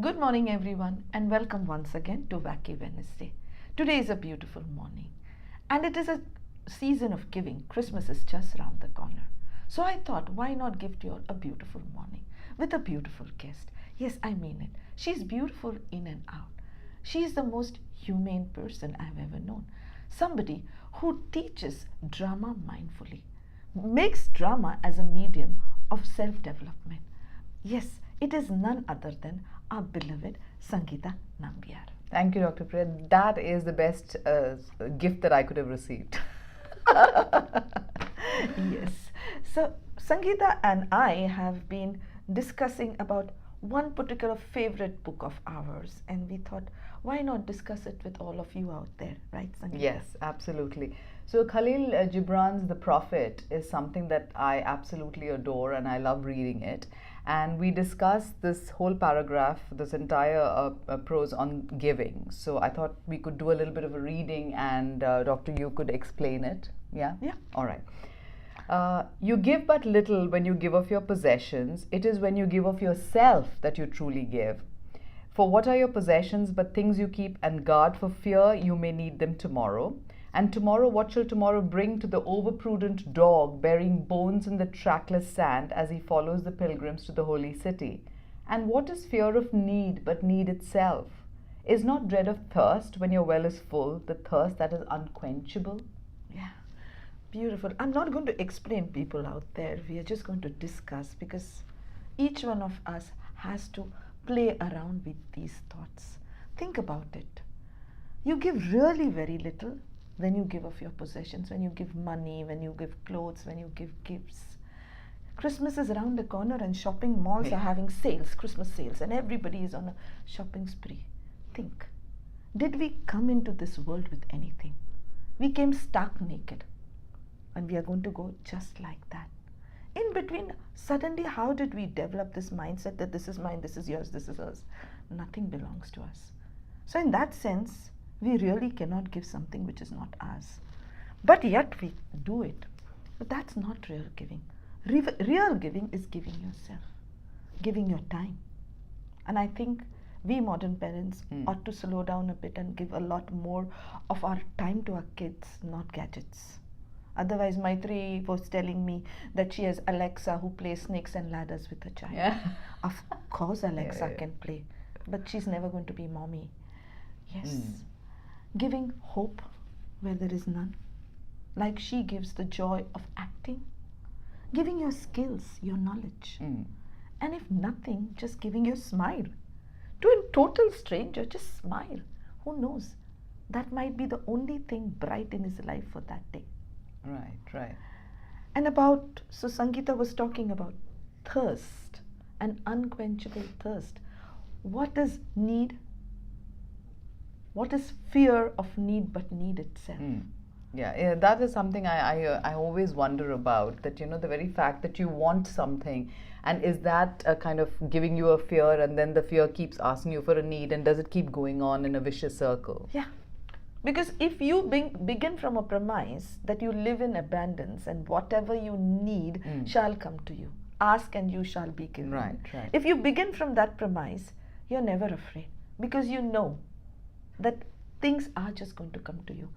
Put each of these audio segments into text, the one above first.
Good morning, everyone, and welcome once again to Wacky Wednesday. Today is a beautiful morning, and it is a season of giving. Christmas is just around the corner. So I thought, why not gift you all a beautiful morning with a beautiful guest? Yes, I mean it. She's beautiful in and out. She is the most humane person I've ever known. Somebody who teaches drama mindfully, makes drama as a medium of self development. Yes, it is none other than our beloved Sangeetha Nambiar. Thank you, Dr. Priya. That is the best gift that I could have received. Yes. So, Sangeetha and I have been discussing about one particular favorite book of ours, and we thought, why not discuss it with all of you out there, right, Sangeetha? Yes, absolutely. So, Khalil Gibran's The Prophet is something that I absolutely adore and I love reading it. And we discussed this whole paragraph, this entire prose on giving. So, I thought we could do a little bit of a reading and Doctor, you could explain it. Yeah? Yeah. All right. You give but little when you give of your possessions. It is when you give of yourself that you truly give. For what are your possessions but things you keep and guard for fear you may need them tomorrow? And tomorrow, what shall tomorrow bring to the overprudent dog burying bones in the trackless sand as he follows the pilgrims to the holy city? And what is fear of need but need itself? Is not dread of thirst when your well is full, the thirst that is unquenchable? Yeah, beautiful. I'm not going to explain, people out there. We are just going to discuss, because each one of us has to play around with these thoughts. Think about it. You give really very little when you give of your possessions, when you give money, when you give clothes, when you give gifts. Christmas is around the corner and shopping malls are having sales, Christmas sales, and everybody is on a shopping spree. Think, did we come into this world with anything? We came stark naked, and we are going to go just like that. In between, suddenly, how did we develop this mindset that this is mine, this is yours, this is ours? Nothing belongs to us. So in that sense, we really cannot give something which is not ours. But yet we do it. But that's not real giving. Real giving is giving yourself, giving your time. And I think we modern parents ought to slow down a bit and give a lot more of our time to our kids, not gadgets. Otherwise, Maitri was telling me that she has Alexa who plays snakes and ladders with her child. Yeah. Of course Alexa can play, but she's never going to be mommy. Yes. Giving hope where there is none, like she gives the joy of acting. Giving your skills, your knowledge. And if nothing, just giving your smile. To a total stranger, just smile. Who knows? That might be the only thing bright in his life for that day. Right, right. And so Sangeetha was talking about thirst, an unquenchable thirst. What is need? What is fear of need but need itself? Yeah, that is something I always wonder about, that, the very fact that you want something, and is that kind of giving you a fear, and then the fear keeps asking you for a need, and does it keep going on in a vicious circle? Yeah. Because if you begin from a premise that you live in abundance and whatever you need shall come to you, ask and you shall be given. Right, right. If you begin from that premise, you're never afraid, because you know that things are just going to come to you.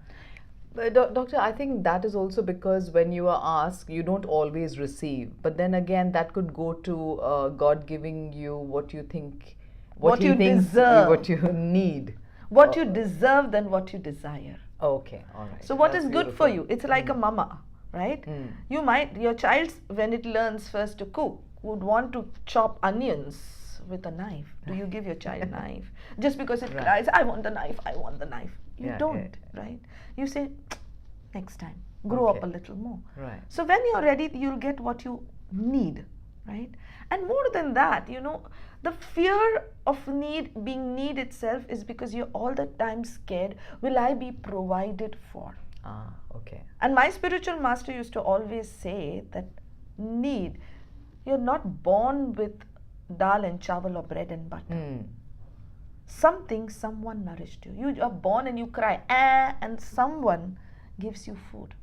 But Doctor, I think that is also because when you are asked, you don't always receive. But then again, that could go to God giving you what you think, what you deserve, what you need. What you deserve than what you desire. Okay, all right. So what is good for you? It's like a mama, right? Your child, when it learns first to cook, would want to chop onions with a knife. Do you give your child a knife? Just because it cries, I want the knife, I want the knife. You don't, right? You say, next time, grow up a little more. Right. So when you're ready, you'll get what you need, right? And more than that, the fear of being need itself is because you're all the time scared, will I be provided for? Ah, okay. And my spiritual master used to always say that you're not born with dal and chawal or bread and butter. Someone nourished you. You are born and you cry, and someone gives you food.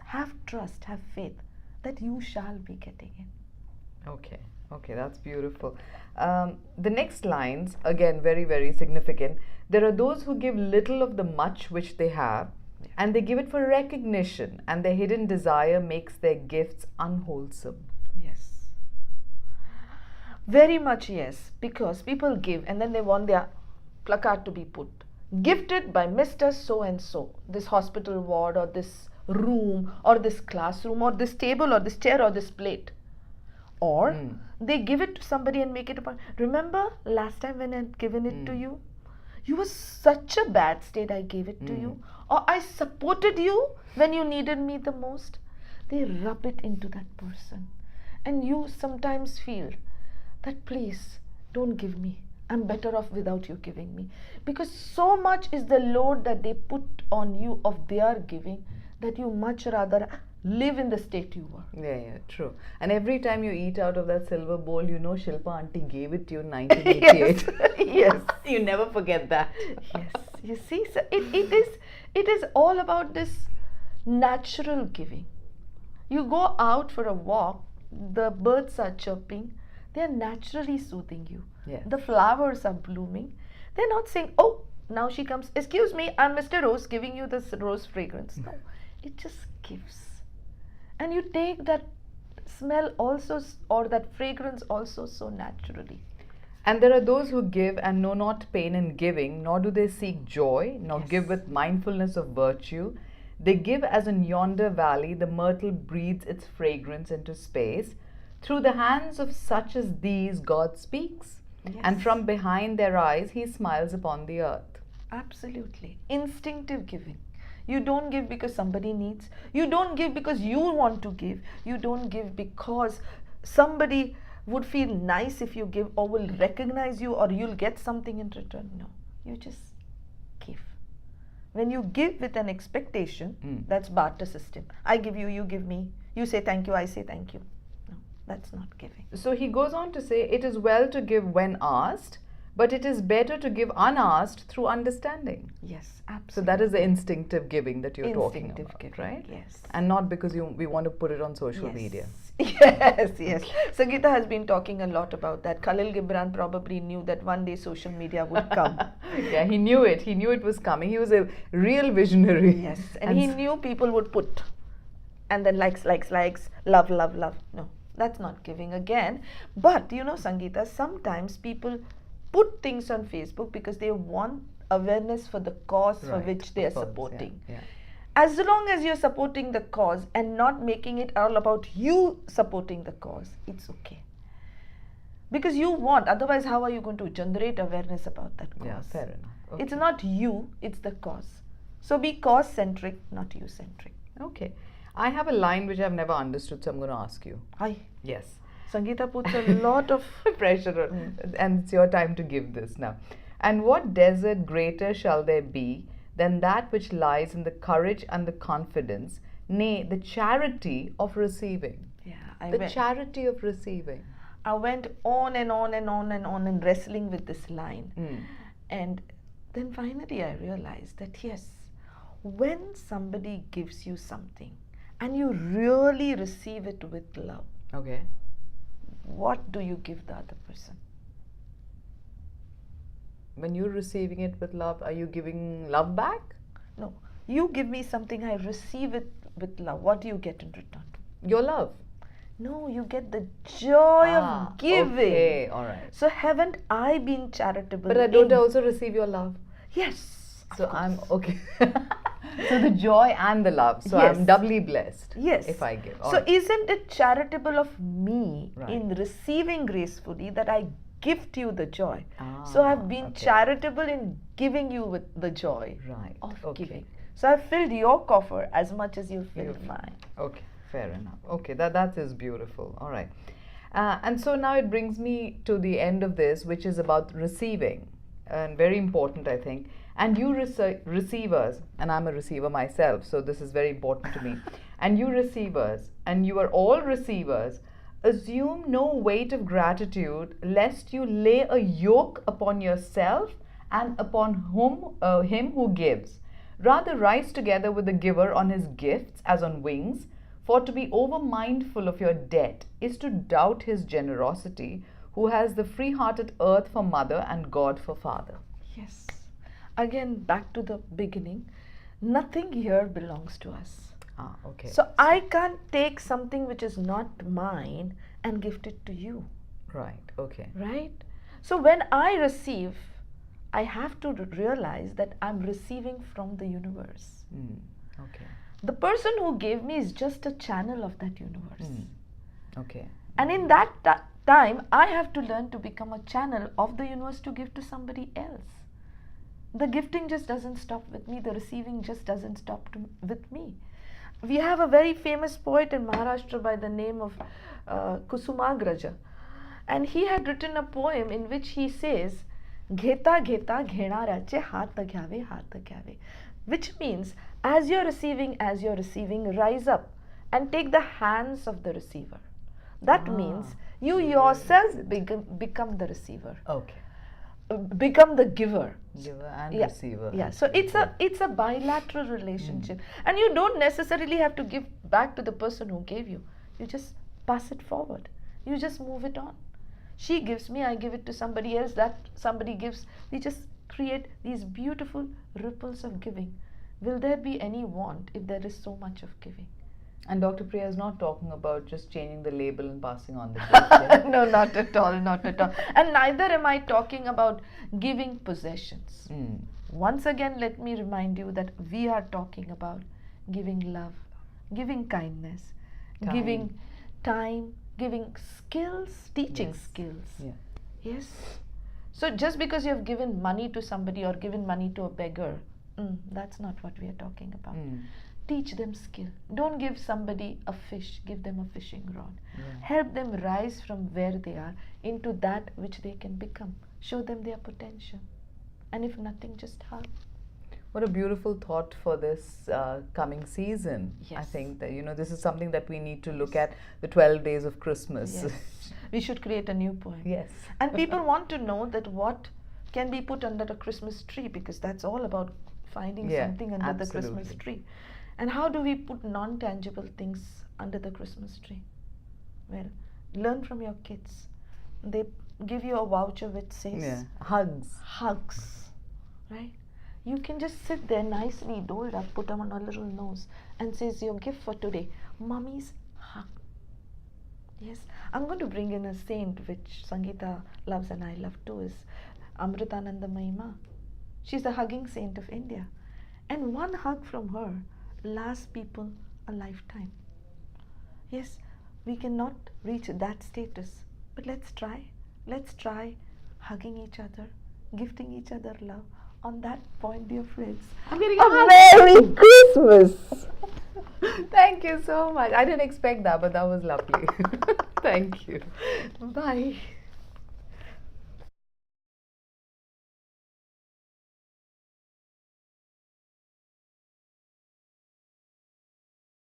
Have trust, have faith that you shall be getting it. Okay. Okay, that's beautiful. The next lines, again, very, very significant. There are those who give little of the much which they have, and they give it for recognition, and their hidden desire makes their gifts unwholesome. Yes. Very much yes, because people give and then they want their placard to be put. Gifted by Mr. So and so, this hospital ward or this room or this classroom or this table or this chair or this plate. Or they give it to somebody and make it a point. Remember last time when I had given it to you? You were such a bad state, I gave it to you. Or I supported you when you needed me the most. They rub it into that person. And you sometimes feel that please don't give me. I'm better off without you giving me. Because so much is the load that they put on you of their giving that you much rather live in the state you were. Yeah, true. And every time you eat out of that silver bowl, you know Shilpa auntie gave it to you in 1988. Yes. You never forget that. Yes. You see, so it is all about this natural giving. You go out for a walk, the birds are chirping, they are naturally soothing you. Yes. The flowers are blooming. They're not saying, oh, now she comes, excuse me, I'm Mr. Rose giving you this rose fragrance. No, it just gives. And you take that smell also or that fragrance also so naturally. And there are those who give and know not pain in giving, nor do they seek joy, nor give with mindfulness of virtue. They give as in yonder valley the myrtle breathes its fragrance into space. Through the hands of such as these God speaks, and from behind their eyes he smiles upon the earth. Absolutely. Instinctive giving. You don't give because somebody needs. You don't give because you want to give. You don't give because somebody would feel nice if you give or will recognize you or you'll get something in return. No, you just give. When you give with an expectation, that's barter system. I give you, you give me. You say thank you, I say thank you. No, that's not giving. So he goes on to say, it is well to give when asked, but it is better to give unasked through understanding. Yes, absolutely. So that is the instinctive giving that you're talking about, giving, right? Yes. And not because we want to put it on social media. Yes, yes. Sangeetha has been talking a lot about that. Khalil Gibran probably knew that one day social media would come. Yeah, he knew it. He knew it was coming. He was a real visionary. Yes, and he knew people would put. And then likes, love, love, love. No, that's not giving again. But, you know, Sangeetha, sometimes people put things on Facebook because they want awareness for the cause for which they are supporting. Yeah. As long as you're supporting the cause and not making it all about you supporting the cause, it's okay. Because you want, otherwise how are you going to generate awareness about that cause? Yeah, fair enough. Okay. It's not you, it's the cause. So be cause-centric, not you-centric. Okay. I have a line which I've never understood, so I'm going to ask you. Hi. Yes. Sangeetha puts a lot of pressure on, and it's your time to give this now. And what desert greater shall there be than that which lies in the courage and the confidence, nay, the charity of receiving? Yeah, charity of receiving. I went on and on and on and on and wrestling with this line. And then finally I realized that yes, when somebody gives you something and you really receive it with love, okay, what do you give the other person? When you're receiving it with love, are you giving love back? No. You give me something, I receive it with love. What do you get in return? Your love. No, you get the joy of giving. Okay, all right. So haven't I been charitable? But I don't also receive your love. Yes. So I'm okay. So the joy and the love. So yes. I'm doubly blessed. Yes. If I give. So isn't it charitable of me in receiving gracefully that I gift you the joy? So I've been charitable in giving you with the joy of giving. So I've filled your coffer as much as you filled mine. Okay, fair enough. Okay, that is beautiful. All right. And so now it brings me to the end of this, which is about receiving. And very important, I think. And you receivers, and I'm a receiver myself, so this is very important to me. And you receivers, and you are all receivers, assume no weight of gratitude, lest you lay a yoke upon yourself and upon him who gives. Rather rise together with the giver on his gifts as on wings, For to be over mindful of your debt is to doubt his generosity, who has the free-hearted earth for mother and God for father. Yes. Again, back to the beginning. Nothing here belongs to us. Okay. So I can't take something which is not mine and gift it to you. Right, okay. Right? So when I receive, I have to realize that I'm receiving from the universe. Okay. The person who gave me is just a channel of that universe. Okay. And in that time, I have to learn to become a channel of the universe to give to somebody else. The gifting just doesn't stop with me. The receiving just doesn't stop with me. We have a very famous poet in Maharashtra by the name of Kusumagraja. And he had written a poem in which he says, Gheta gheta ghenaryache haat घ्यावे, which means, as you're receiving, rise up and take the hands of the receiver. That means you yourself become the receiver. Okay. Become the giver. Giver and Yeah. receiver. Yeah. So it's a bilateral relationship, and you don't necessarily have to give back to the person who gave you. You just pass it forward. You just move it on. She gives me, I give it to somebody else. That somebody gives. We just create these beautiful ripples of giving. Will there be any want if there is so much of giving? And Dr. Priya is not talking about just changing the label and passing on the gift. Yeah? No, not at all, not at all. And neither am I talking about giving possessions. Once again, let me remind you that we are talking about giving love, giving kindness, giving time, giving skills, teaching skills. Yeah. Yes. So just because you have given money to somebody or given money to a beggar, that's not what we are talking about. Teach them skill. Don't give somebody a fish, give them a fishing rod. Help them rise from where they are into that which they can become. Show them their potential. And if nothing, just hug. What a beautiful thought for this coming season. Yes. I think that, this is something that we need to look at, the 12 days of Christmas. Yes. We should create a new poem. Yes. And people want to know that what can be put under the Christmas tree, because that's all about finding something under the Christmas tree. And how do we put non-tangible things under the Christmas tree? Well, learn from your kids. They give you a voucher which says hugs. Hugs, right? You can just sit there nicely, dolled up, put them on a little nose, and says your gift for today, Mummy's hug. Yes, I'm going to bring in a saint which Sangeetha loves and I love too, is Amritananda Mahima. She's the hugging saint of India. And one hug from her lasts people a lifetime. Yes, we cannot reach that status, but let's try. Let's try hugging each other, gifting each other love. On that point, dear friends, I'm getting a Merry Christmas! Thank you so much. I didn't expect that, but that was lovely. Thank you. Bye.